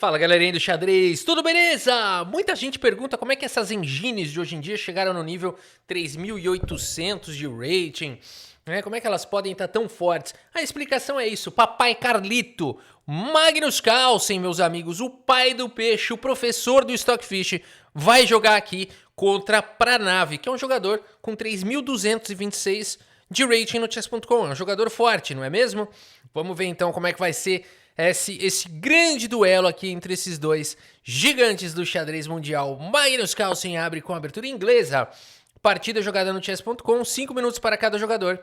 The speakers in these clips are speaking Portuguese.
Fala galerinha do xadrez, tudo beleza? Muita gente pergunta como é que essas engines de hoje em dia chegaram no nível 3.800 de rating, né? Como é que elas podem estar tão fortes? A explicação é isso, papai Carlito, Magnus Carlsen, meus amigos, o pai do peixe, o professor do Stockfish, vai jogar aqui contra Pranav, que é um jogador com 3.226 de rating no chess.com, é um jogador forte, não é mesmo? Vamos ver então como é que vai ser esse grande duelo aqui entre esses dois gigantes do xadrez mundial. Magnus Carlsen abre com a abertura inglesa. Partida jogada no chess.com, 5 minutos para cada jogador,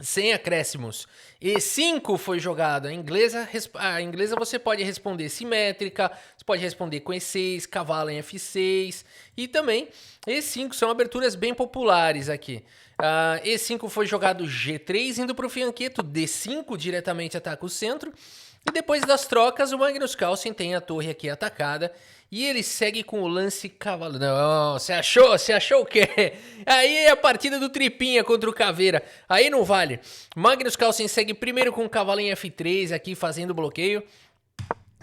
sem acréscimos. E5 foi jogado. A inglesa você pode responder simétrica, você pode responder com E6, cavalo em F6 e também E5 são aberturas bem populares aqui. E5 foi jogado G3 indo para o fianqueto, D5 diretamente ataca o centro. E depois das trocas, o Magnus Carlsen tem a torre aqui atacada e ele segue com o lance cavalo. Não, você achou o quê? Aí é a partida do Tripinha contra o Caveira. Aí não vale. Magnus Carlsen segue primeiro com o cavalo em F3 aqui fazendo bloqueio.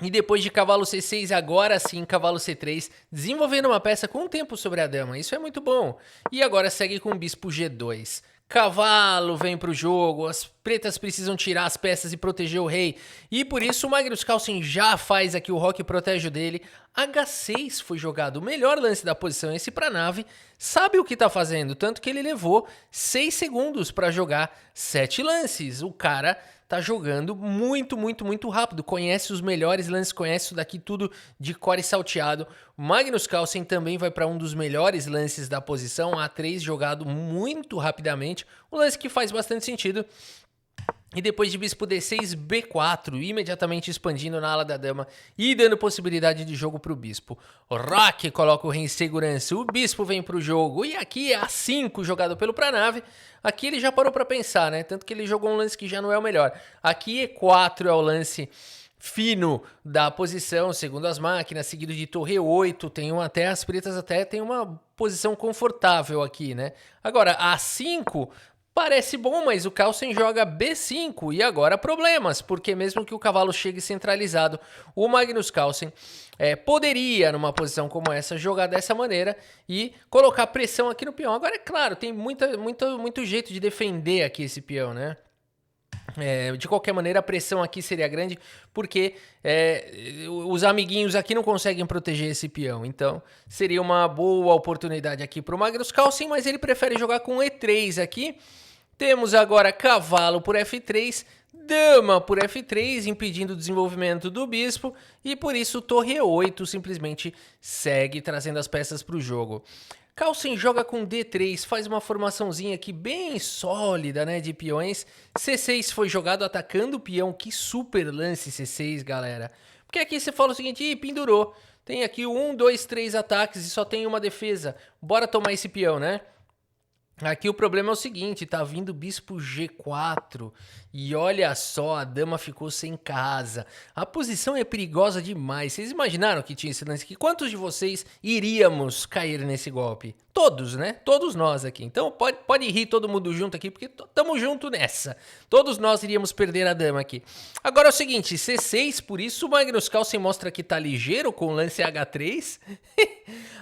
E depois de cavalo C6, agora sim cavalo C3, desenvolvendo uma peça com tempo sobre a dama. Isso é muito bom. E agora segue com o bispo G2. Cavalo vem pro jogo, as pretas precisam tirar as peças e proteger o rei. E por isso o Magnus Carlsen já faz aqui o roque protege o dele. H6 foi jogado, o melhor lance da posição. Esse Pranav sabe o que tá fazendo, tanto que ele levou 6 segundos para jogar 7 lances. O cara tá jogando muito rápido, conhece os melhores lances, conhece isso daqui tudo de core salteado. Magnus Carlsen também vai para um dos melhores lances da posição, A3 jogado muito rapidamente, um lance que faz bastante sentido. E depois de bispo D6, B4, imediatamente expandindo na ala da dama e dando possibilidade de jogo para o bispo. O Roque coloca o rei em segurança, o bispo vem para o jogo e aqui é A5 jogado pelo Pranav. Aqui ele já parou para pensar, né? Tanto que ele jogou um lance que já não é o melhor. Aqui E4 é o lance fino da posição, segundo as máquinas, seguido de torre 8, até as pretas até tem uma posição confortável aqui, né? Agora, A5 parece bom, mas o Carlsen joga B5 e agora problemas, porque mesmo que o cavalo chegue centralizado, o Magnus Carlsen poderia, numa posição como essa, jogar dessa maneira e colocar pressão aqui no peão. Agora, é claro, tem muito jeito de defender aqui esse peão, né? De qualquer maneira, a pressão aqui seria grande, porque os amiguinhos aqui não conseguem proteger esse peão. Então, seria uma boa oportunidade aqui para o Magnus Carlsen, mas ele prefere jogar com E3 aqui. Temos agora cavalo por F3, dama por F3, impedindo o desenvolvimento do bispo, e por isso torre E8 simplesmente segue trazendo as peças para o jogo. Carlsen joga com D3, faz uma formaçãozinha aqui bem sólida, né, de peões. C6 foi jogado atacando o peão, que super lance C6, galera. Porque aqui você fala o seguinte, ih, pendurou. Tem aqui 1, 2, 3 ataques e só tem uma defesa. Bora tomar esse peão, né? Aqui o problema é o seguinte, tá vindo bispo G4 e olha só, a dama ficou sem casa. A posição é perigosa demais. Vocês imaginaram que tinha esse lance aqui? Quantos de vocês iríamos cair nesse golpe? Todos, né? Todos nós aqui. Então pode rir todo mundo junto aqui, porque tamo junto nessa. Todos nós iríamos perder a dama aqui. Agora é o seguinte, C6, por isso o Magnus Carlsen mostra que tá ligeiro com o lance H3.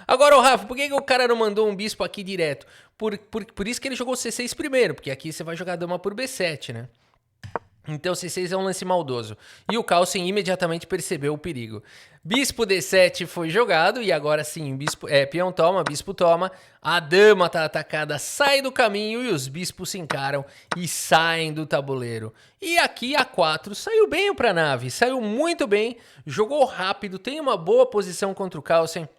Agora, Rafa, por que o cara não mandou um bispo aqui direto? Por isso que ele jogou C6 primeiro, porque aqui você vai jogar dama por B7, né? Então C6 é um lance maldoso. E o Carlsen imediatamente percebeu o perigo. Bispo D7 foi jogado e agora sim, peão toma, bispo toma. A dama tá atacada, sai do caminho e os bispos se encaram e saem do tabuleiro. E aqui A4 saiu bem o Pranav, saiu muito bem, jogou rápido, tem uma boa posição contra o Carlsen.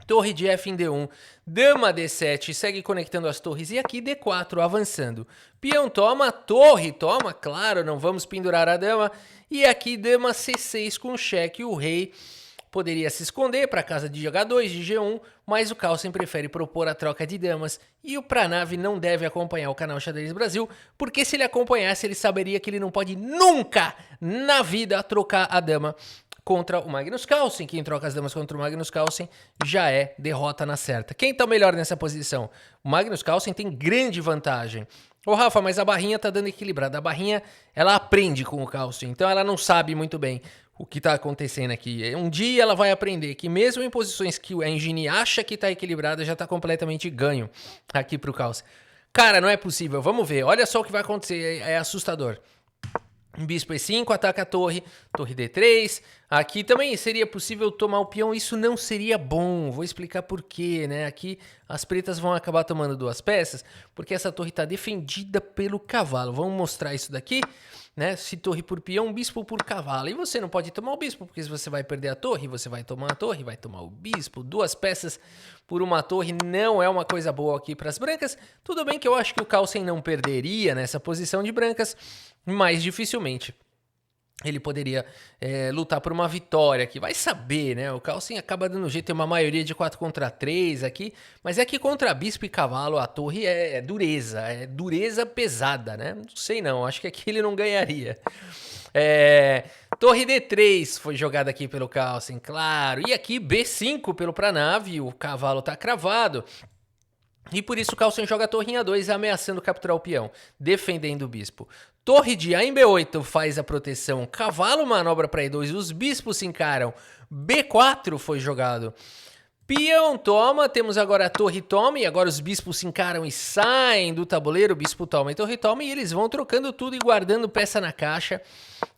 Torre de F em D1, dama D7, segue conectando as torres e aqui D4 avançando. Peão toma, torre toma, claro, não vamos pendurar a dama. E aqui dama C6 com cheque, o rei poderia se esconder para casa de H2, de G1, mas o Carlsen prefere propor a troca de damas. E o Pranav não deve acompanhar o canal Xadrez Brasil, porque se ele acompanhasse ele saberia que ele não pode nunca na vida trocar a dama contra o Magnus Carlsen. Quem troca as damas contra o Magnus Carlsen já é derrota na certa. Quem tá melhor nessa posição? O Magnus Carlsen tem grande vantagem. Ô Rafa, mas a barrinha tá dando equilibrada. A barrinha, ela aprende com o Carlsen, então ela não sabe muito bem. o que tá acontecendo aqui. Um dia ela vai aprender que mesmo em posições que a engine acha que tá equilibrada, já tá completamente ganho aqui pro caos. Cara, não é possível. Vamos ver. Olha só o que vai acontecer. É assustador. Bispo E5, ataca a torre, torre D3. Aqui também seria possível tomar o peão, isso não seria bom. Vou explicar por quê, né? Aqui as pretas vão acabar tomando 2 peças, porque essa torre está defendida pelo cavalo. Vamos mostrar isso daqui, né? Se torre por peão, bispo por cavalo. E você não pode tomar o bispo, porque se você vai perder a torre, você vai tomar a torre, vai tomar o bispo. 2 peças por uma torre não é uma coisa boa aqui para as brancas. Tudo bem que eu acho que o Carlsen não perderia nessa posição de brancas, mas dificilmente ele poderia lutar por uma vitória aqui. Vai saber, né? O Carlsen acaba dando jeito, tem uma maioria de 4 contra 3 aqui, mas é que contra bispo e cavalo a torre é dureza pesada, né? Não sei não, acho que aqui ele não ganharia. Torre D3 foi jogada aqui pelo Carlsen, claro. E aqui B5 pelo Pranav, o cavalo tá cravado. E por isso o Carlsen joga a torre em A2, ameaçando capturar o peão, defendendo o bispo. Torre de A em B8 faz a proteção, cavalo manobra para E2, os bispos se encaram. B4 foi jogado. Peão toma, temos agora a torre toma, e agora os bispos se encaram e saem do tabuleiro, bispo toma e torre toma, e eles vão trocando tudo e guardando peça na caixa.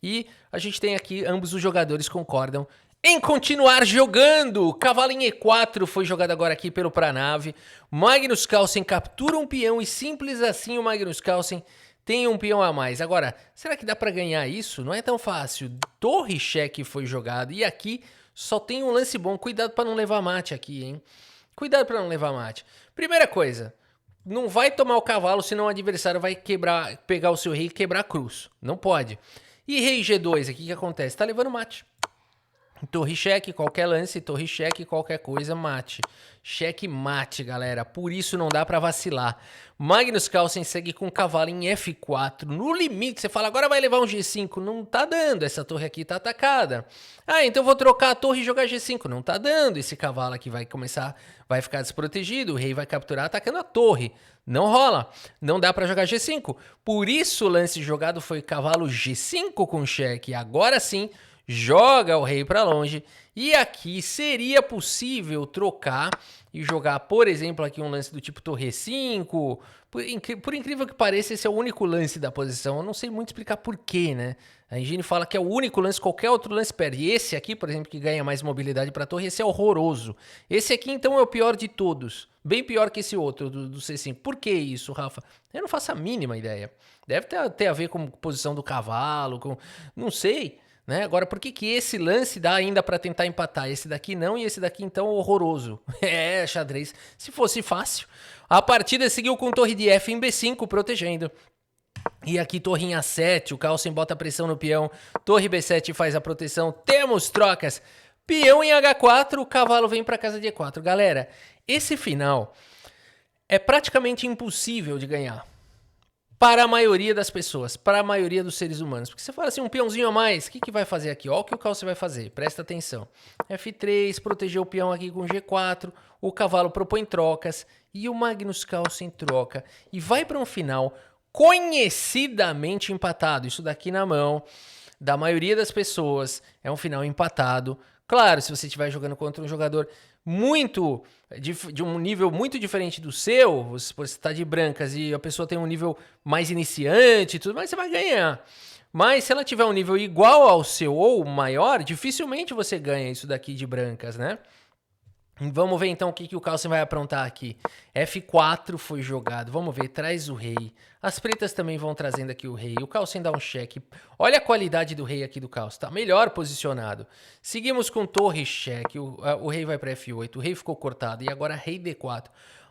E a gente tem aqui, ambos os jogadores concordam em continuar jogando. Cavalo em E4 foi jogado agora aqui pelo Pranav. Magnus Carlsen captura um peão e simples assim o Magnus Carlsen tem um peão a mais. Agora, será que dá para ganhar isso? Não é tão fácil. Torre cheque foi jogado e aqui só tem um lance bom. Cuidado para não levar mate aqui, hein? Cuidado para não levar mate. Primeira coisa, não vai tomar o cavalo, senão o adversário vai pegar o seu rei e quebrar a cruz. Não pode. E rei G2 aqui, o que acontece? Tá levando mate. Torre cheque, qualquer lance, torre cheque, qualquer coisa, mate. Cheque mate, galera. Por isso não dá pra vacilar. Magnus Carlsen segue com o cavalo em F4. No limite, você fala, agora vai levar um G5. Não tá dando, essa torre aqui tá atacada. Ah, então vou trocar a torre e jogar G5. Não tá dando, esse cavalo aqui vai ficar desprotegido. O rei vai capturar atacando a torre. Não rola, não dá pra jogar G5. Por isso o lance jogado foi cavalo G5 com cheque. Agora sim, joga o rei para longe e aqui seria possível trocar e jogar, por exemplo, aqui um lance do tipo torre 5. Por incrível que pareça, esse é o único lance da posição. Eu não sei muito explicar porquê, né? A engine fala que é o único lance, qualquer outro lance perde. Esse aqui, por exemplo, que ganha mais mobilidade para torre, esse é horroroso. Esse aqui, então, é o pior de todos. Bem pior que esse outro do C5. Por que isso, Rafa? Eu não faço a mínima ideia. Deve ter a ver com posição do cavalo, não sei. Né? Agora, por que esse lance dá ainda para tentar empatar? Esse daqui não e esse daqui então horroroso. Xadrez. Se fosse fácil. A partida seguiu com torre de F em B5 protegendo. E aqui torre em A7, o Carlsen bota pressão no peão. Torre B7 faz a proteção. Temos trocas. Peão em H4, o cavalo vem para casa de E4. Galera, esse final é praticamente impossível de ganhar. Para a maioria das pessoas, para a maioria dos seres humanos. Porque você fala assim, um peãozinho a mais, o que vai fazer aqui? Olha o que o Carlsen vai fazer, presta atenção. F3, protegeu o peão aqui com G4, o cavalo propõe trocas e o Magnus Carlsen troca. E vai para um final conhecidamente empatado. Isso daqui na mão da maioria das pessoas é um final empatado. Claro, se você estiver jogando contra um jogador de um nível muito diferente do seu, você está de brancas e a pessoa tem um nível mais iniciante e tudo, mas você vai ganhar. Mas se ela tiver um nível igual ao seu ou maior, dificilmente você ganha isso daqui de brancas, né? Vamos ver então o que o Carlsen vai aprontar aqui. F4 foi jogado. Vamos ver, traz o rei. As pretas também vão trazendo aqui o rei. O Carlsen dá um cheque. Olha a qualidade do rei aqui do Carlsen. Tá melhor posicionado. Seguimos com torre cheque. O rei vai para F8. O rei ficou cortado. E agora rei D4.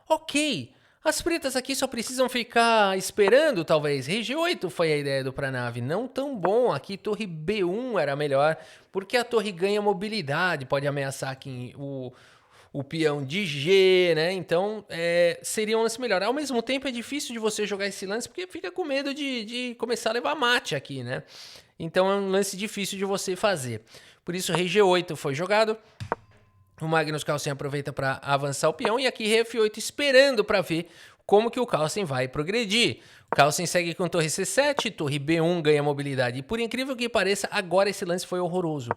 Ok. As pretas aqui só precisam ficar esperando, talvez. Rei G8 foi a ideia do Pranav. Não tão bom. Aqui torre B1 era melhor. Porque a torre ganha mobilidade. Pode ameaçar aqui o peão de G, né? Então, seria um lance melhor. Ao mesmo tempo, é difícil de você jogar esse lance, porque fica com medo de começar a levar mate aqui, né? Então, é um lance difícil de você fazer. Por isso, rei G8 foi jogado. O Magnus Carlsen aproveita para avançar o peão. E aqui, rei F8, esperando para ver como que o Carlsen vai progredir. Carlsen segue com torre C7, torre B1 ganha mobilidade. E por incrível que pareça, agora esse lance foi horroroso.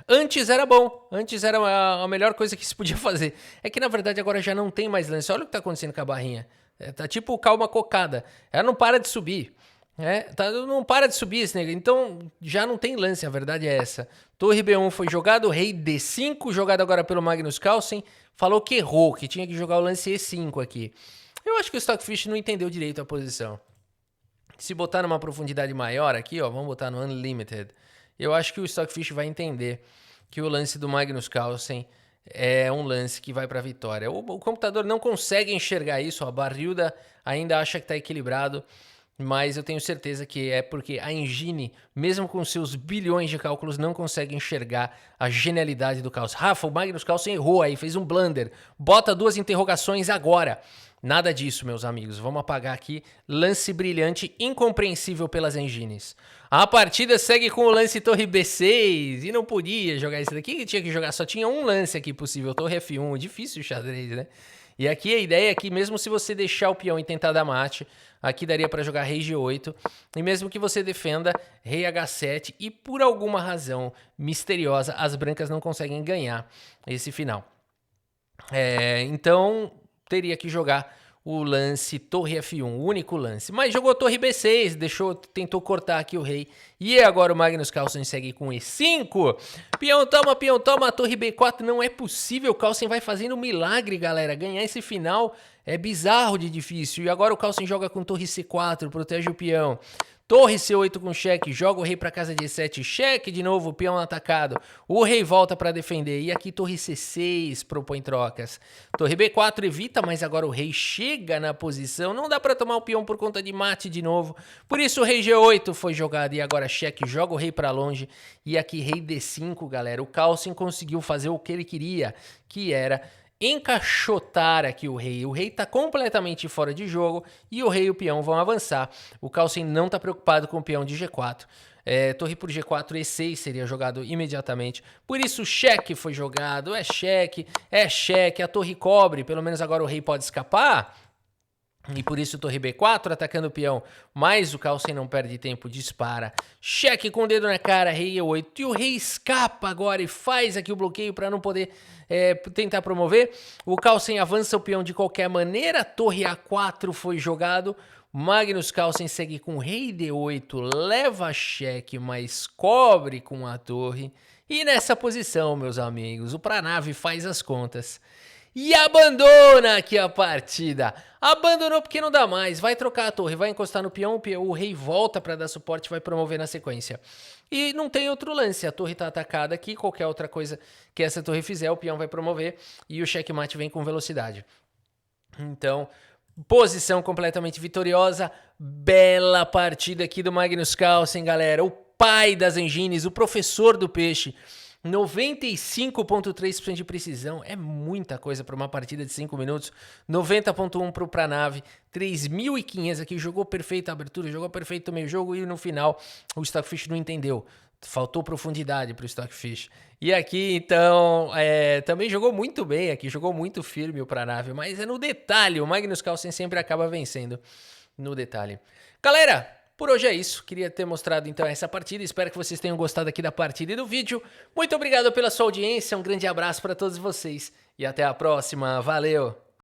Antes era bom, antes era a melhor coisa que se podia fazer. É que na verdade agora já não tem mais lance. Olha o que tá acontecendo com a barrinha. Tá tipo calma cocada. Ela não para de subir. Não para de subir esse negócio. Então já não tem lance, a verdade é essa. Torre B1 foi jogado, rei D5, jogado agora pelo Magnus Carlsen. Falou que errou, que tinha que jogar o lance E5 aqui. Eu acho que o Stockfish não entendeu direito a posição. Se botar numa profundidade maior aqui, ó, vamos botar no Unlimited, eu acho que o Stockfish vai entender que o lance do Magnus Carlsen é um lance que vai para a vitória. O computador não consegue enxergar isso, ó, a Barrilda ainda acha que está equilibrado, mas eu tenho certeza que é porque a engine, mesmo com seus bilhões de cálculos, não consegue enxergar a genialidade do Carlsen. Rafa, o Magnus Carlsen errou aí, fez um blunder. Bota 2 interrogações agora. Nada disso, meus amigos. Vamos apagar aqui. Lance brilhante, incompreensível pelas engines. A partida segue com o lance torre B6. E não podia jogar isso daqui, que tinha que jogar. Só tinha um lance aqui possível, torre F1. Difícil o xadrez, né? E aqui a ideia é que mesmo se você deixar o peão e tentar dar mate, aqui daria para jogar rei G8. E mesmo que você defenda rei H7 e por alguma razão misteriosa, as brancas não conseguem ganhar esse final. Então teria que jogar o lance torre F1, o único lance. Mas jogou torre B6, tentou cortar aqui o rei. E agora o Magnus Carlsen segue com E5. Peão toma, torre B4. Não é possível, o Carlsen vai fazendo um milagre, galera. Ganhar esse final é bizarro de difícil. E agora o Carlsen joga com torre C4, protege o peão. Torre C8 com cheque, joga o rei para casa de E7, cheque de novo, peão atacado. O rei volta para defender e aqui torre C6 propõe trocas. Torre B4 evita, mas agora o rei chega na posição. Não dá para tomar o peão por conta de mate de novo. Por isso o rei G8 foi jogado e agora cheque, joga o rei para longe. E aqui rei D5, galera. O Carlsen conseguiu fazer o que ele queria, que era encaixotar aqui o rei. O rei tá completamente fora de jogo e o rei e o peão vão avançar. O Carlsen não tá preocupado com o peão de G4. Torre por G4, E6 seria jogado imediatamente. Por isso cheque foi jogado, é cheque, a torre cobre, pelo menos agora o rei pode escapar. E por isso torre B4 atacando o peão, mas o Carlsen não perde tempo, dispara. Cheque com o dedo na cara, rei E8. E o rei escapa agora e faz aqui o bloqueio para não poder tentar promover. O Carlsen avança o peão de qualquer maneira, torre A4 foi jogado. Magnus Carlsen segue com rei D8, leva cheque, mas cobre com a torre. E nessa posição, meus amigos, o Pranav faz as contas. E abandona aqui a partida. Abandonou porque não dá mais. Vai trocar a torre, vai encostar no peão, o rei volta para dar suporte, vai promover na sequência. E não tem outro lance. A torre está atacada aqui, qualquer outra coisa que essa torre fizer, o peão vai promover e o checkmate vem com velocidade. Então, posição completamente vitoriosa. Bela partida aqui do Magnus Carlsen, galera. O pai das engines, o professor do peixe. 95,3% de precisão, é muita coisa para uma partida de 5 minutos. 90,1% para o Pranav, 3.500 aqui, jogou perfeito a abertura, jogou perfeito o meio jogo e no final o Stockfish não entendeu. Faltou profundidade para o Stockfish. E aqui, então, também jogou muito bem aqui, jogou muito firme o Pranav, mas é no detalhe, o Magnus Carlsen sempre acaba vencendo no detalhe. Galera, por hoje é isso, queria ter mostrado então essa partida, espero que vocês tenham gostado aqui da partida e do vídeo. Muito obrigado pela sua audiência, um grande abraço para todos vocês e até a próxima, valeu!